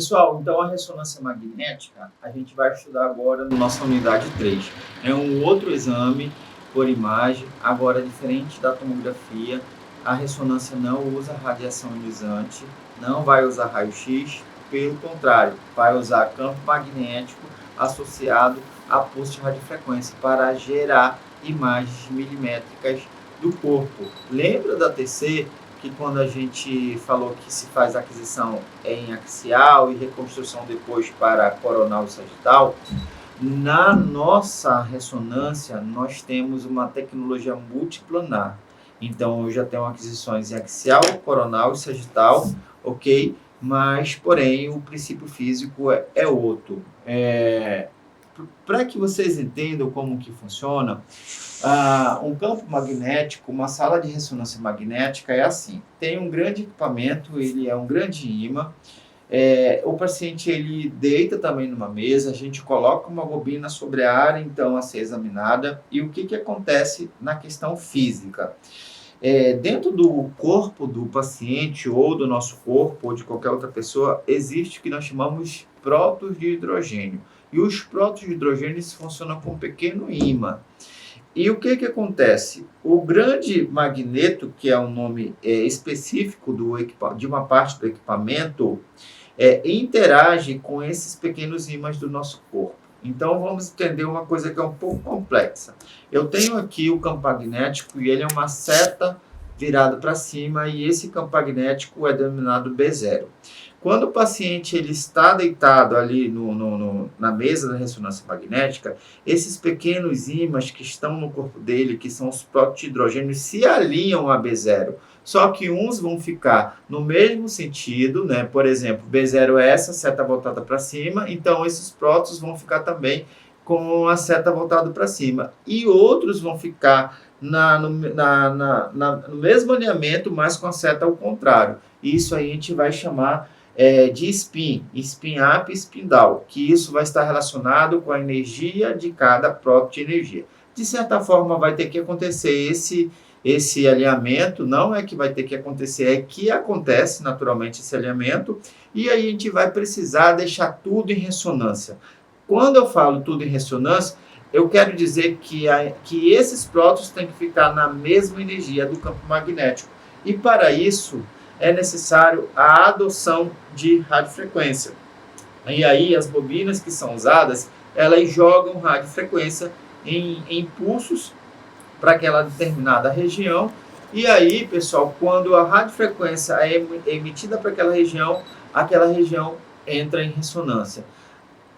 Pessoal, então a ressonância magnética a gente vai estudar agora na nossa unidade 3. É um outro exame por imagem, agora diferente da tomografia. A ressonância não usa radiação ionizante, não vai usar raio-x, pelo contrário, vai usar campo magnético associado a pulso de radiofrequência para gerar imagens milimétricas do corpo. Lembra da TC? Que quando a gente falou que se faz aquisição em axial e reconstrução depois para coronal e sagital, na nossa ressonância nós temos uma tecnologia multiplanar. Então eu já tenho aquisições em axial, coronal e sagital, ok? Mas, porém, o princípio físico é outro. Para que vocês entendam como que funciona, um campo magnético, uma sala de ressonância magnética é assim, tem um grande equipamento, ele é um grande ímã, o paciente ele deita também numa mesa, a gente coloca uma bobina sobre a área então a ser examinada, e o que acontece na questão física? Dentro do corpo do paciente ou do nosso corpo ou de qualquer outra pessoa, existe o que nós chamamos prótons de hidrogênio. E os prótons de hidrogênio funcionam como um pequeno ímã. E o que acontece? O grande magneto, que é um nome específico de uma parte do equipamento, interage com esses pequenos ímãs do nosso corpo. Então, vamos entender uma coisa que é um pouco complexa. Eu tenho aqui o campo magnético e ele é uma seta virada para cima e esse campo magnético é denominado B0. Quando o paciente ele está deitado ali na mesa da ressonância magnética, esses pequenos ímãs que estão no corpo dele, que são os prótons de hidrogênio, se alinham a B0. Só que uns vão ficar no mesmo sentido, né? Por exemplo, B0 é essa seta voltada para cima, então esses prótons vão ficar também com a seta voltada para cima. E outros vão ficar no mesmo alinhamento, mas com a seta ao contrário. Isso aí a gente vai chamar de spin up e spin down, que isso vai estar relacionado com a energia de cada próton de energia. De certa forma, vai ter que acontecer esse alinhamento, não é que vai ter que acontecer, é que acontece naturalmente esse alinhamento, e aí a gente vai precisar deixar tudo em ressonância. Quando eu falo tudo em ressonância, eu quero dizer que esses prótons têm que ficar na mesma energia do campo magnético, e para isso é necessário a adoção de radiofrequência. E aí as bobinas que são usadas, elas jogam radiofrequência em impulsos para aquela determinada região. E aí, pessoal, quando a radiofrequência é emitida para aquela região entra em ressonância.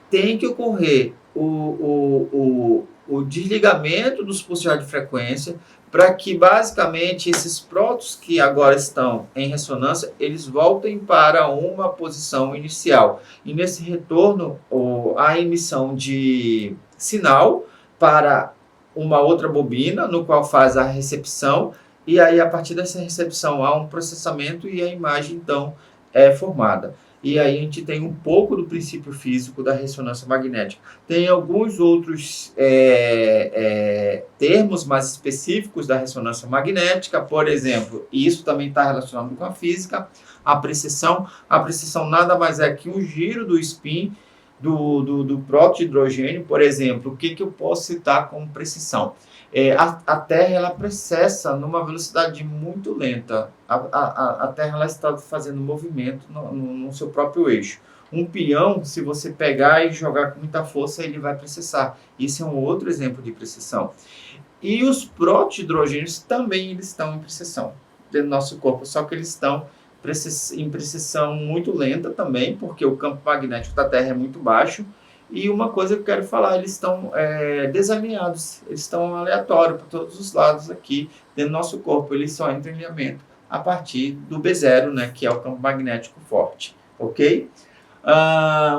Tem que ocorrer o desligamento dos pulsos de radiofrequência para que, basicamente, esses prótons que agora estão em ressonância, eles voltem para uma posição inicial. E nesse retorno, a emissão de sinal para uma outra bobina, no qual faz a recepção, e aí, a partir dessa recepção, há um processamento e a imagem, então, é formada. E aí a gente tem um pouco do princípio físico da ressonância magnética. Tem alguns outros termos mais específicos da ressonância magnética, por exemplo, e isso também está relacionado com a física, a precessão. A precessão nada mais é que um giro do spin do próton de hidrogênio, por exemplo. O que eu posso citar como precessão? A Terra ela precessa numa velocidade muito lenta. A Terra ela está fazendo movimento no seu próprio eixo. Um peão, se você pegar e jogar com muita força, ele vai precessar. Isso é um outro exemplo de precessão. E os prótons de hidrogênio também eles estão em precessão dentro do nosso corpo, só que eles estão em precessão muito lenta também, porque o campo magnético da Terra é muito baixo. E uma coisa que eu quero falar, eles estão desalinhados, eles estão aleatórios para todos os lados aqui dentro do nosso corpo, eles só entram em alinhamento a partir do B0, né, que é o campo magnético forte, ok?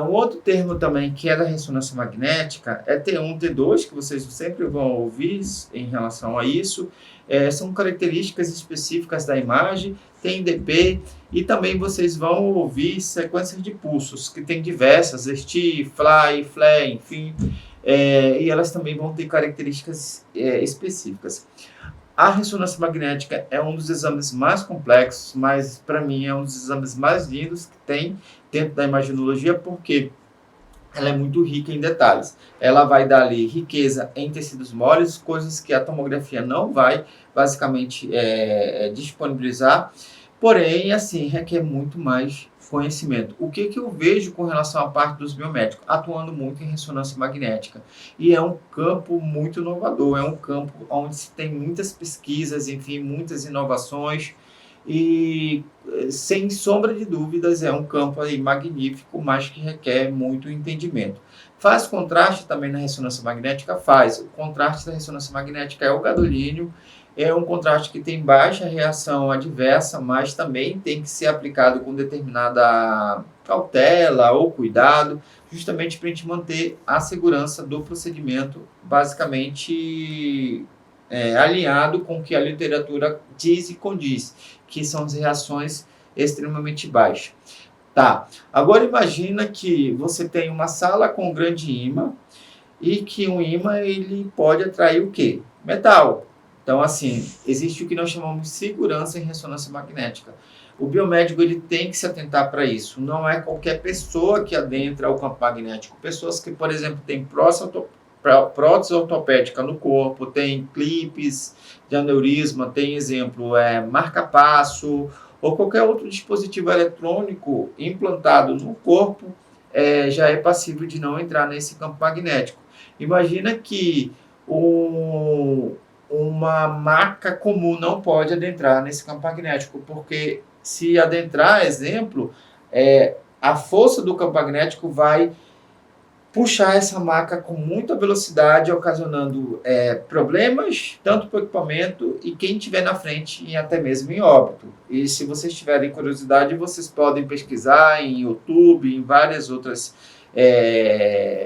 Um outro termo também que é da ressonância magnética é T1, T2, que vocês sempre vão ouvir em relação a isso. São características específicas da imagem, tem DP, e também vocês vão ouvir sequências de pulsos, que tem diversas, ST, Fly, Flare, enfim, e elas também vão ter características específicas. A ressonância magnética é um dos exames mais complexos, mas para mim é um dos exames mais lindos que tem dentro da imaginologia, porque ela é muito rica em detalhes. Ela vai dar ali riqueza em tecidos moles, coisas que a tomografia não vai basicamente disponibilizar, porém, assim, requer muito mais conhecimento. O que eu vejo com relação à parte dos biomédicos? Atuando muito em ressonância magnética. E é um campo muito inovador, é um campo onde se tem muitas pesquisas, enfim, muitas inovações, e sem sombra de dúvidas é um campo aí magnífico, mas que requer muito entendimento. Faz contraste também na ressonância magnética? Faz. O contraste da ressonância magnética é o gadolínio, é um contraste que tem baixa reação adversa, mas também tem que ser aplicado com determinada cautela ou cuidado, justamente para a gente manter a segurança do procedimento, basicamente alinhado com o que a literatura diz e condiz, que são as reações extremamente baixas. Tá, agora imagina que você tem uma sala com um grande ímã e que um ímã ele pode atrair o quê? Metal. Então, assim, existe o que nós chamamos de segurança em ressonância magnética. O biomédico ele tem que se atentar para isso. Não é qualquer pessoa que adentra o campo magnético. Pessoas que, por exemplo, têm prótese ortopédica no corpo, tem clipes de aneurisma, tem exemplo, marca-passo, ou qualquer outro dispositivo eletrônico implantado no corpo, já é passível de não entrar nesse campo magnético. Imagina que uma maca comum não pode adentrar nesse campo magnético, porque se adentrar, exemplo, a força do campo magnético vai puxar essa maca com muita velocidade, ocasionando problemas, tanto para o equipamento e quem estiver na frente e até mesmo em óbito. E se vocês tiverem curiosidade, vocês podem pesquisar em YouTube, em várias outras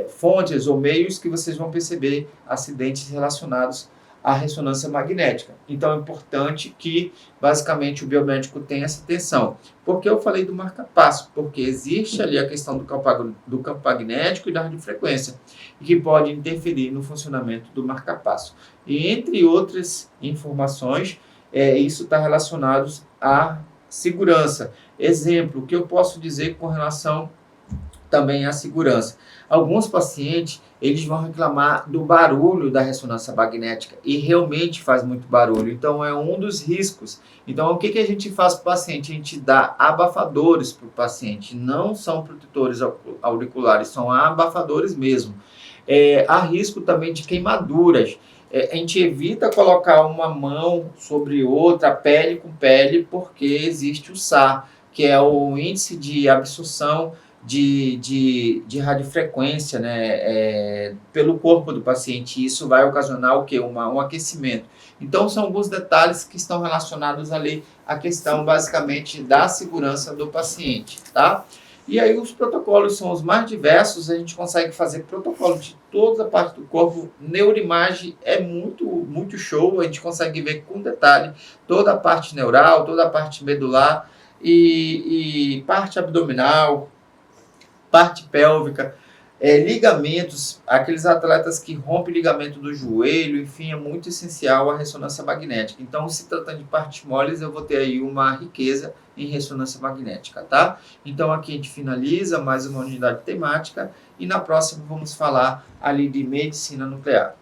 fontes ou meios que vocês vão perceber acidentes relacionados à ressonância magnética. Então é importante que basicamente o biomédico tenha essa atenção. Por que eu falei do marca-passo? Porque existe ali a questão do campo magnético e da radiofrequência, que pode interferir no funcionamento do marca-passo. E entre outras informações, isso está relacionado à segurança. Exemplo, o que eu posso dizer com relação também à segurança? Alguns pacientes eles vão reclamar do barulho da ressonância magnética e realmente faz muito barulho, então é um dos riscos. Então o que a gente faz para o paciente? A gente dá abafadores para o paciente, não são protetores auriculares, são abafadores mesmo. Há risco também de queimaduras. A gente evita colocar uma mão sobre outra, pele com pele, porque existe o SAR, que é o índice de absorção de radiofrequência, né, pelo corpo do paciente. Isso vai ocasionar o quê? Um aquecimento. Então, são alguns detalhes que estão relacionados ali à questão, basicamente, da segurança do paciente, tá? E aí, os protocolos são os mais diversos, a gente consegue fazer protocolo de toda a parte do corpo. Neuroimagem é muito, muito show, a gente consegue ver com detalhe toda a parte neural, toda a parte medular e parte abdominal, parte pélvica, ligamentos, aqueles atletas que rompem ligamento do joelho, enfim, é muito essencial a ressonância magnética. Então, se tratando de partes moles, eu vou ter aí uma riqueza em ressonância magnética, tá? Então, aqui a gente finaliza mais uma unidade temática e na próxima vamos falar ali de medicina nuclear.